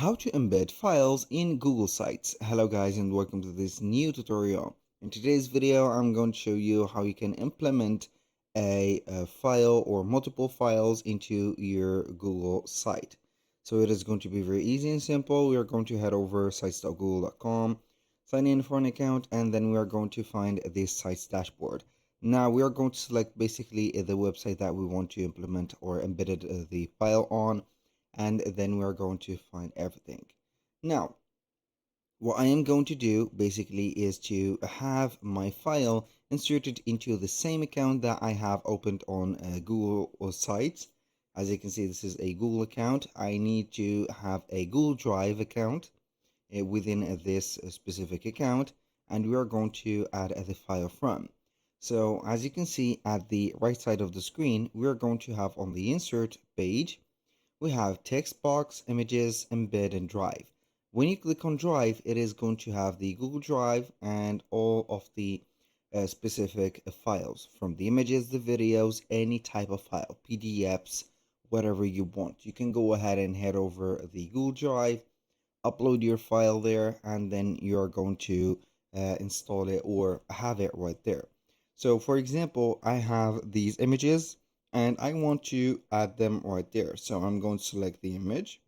How to embed files in Google Sites. Hello guys and welcome to this new tutorial. In today's video I'm going to show you how you can implement a file or multiple files into your Google site. So it is going to be very easy and simple. We are going to head over sites.google.com, sign in for an account, and then we are going to find this site's dashboard. Now we are going to select basically the website that we want to implement or embedded the file on, and then we're going to find everything. Now, what I am going to do basically is to have my file inserted into the same account that I have opened on Google or Sites. As you can see, this is a Google account. I need to have a Google Drive account within this specific account, and we are going to add the file from. So as you can see at the right side of the screen, we are going to have on the insert page we have text box, images, embed, and drive. When you click on drive, it is going to have the Google Drive and all of the specific files from the images, the videos, any type of file, PDFs, whatever you want. You can go ahead and head over the Google Drive, upload your file there, and then you're going to install it or have it right there. So for example, I have these images and I want to add them right there. So I'm going to select the image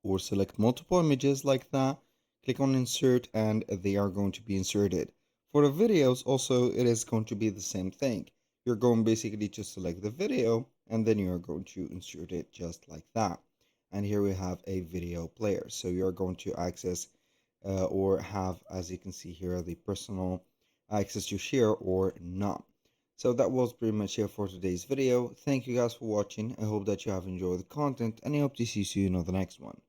or select multiple images like that, click on insert, and they are going to be inserted. For the videos also, it is going to be the same thing. You're going basically to select the video and then you're going to insert it just like that. And here we have a video player. So you're going to access or have, as you can see here, the personal access to share or not. So that was pretty much it for today's video. Thank you guys for watching. I hope that you have enjoyed the content and I hope to see you soon on the next one.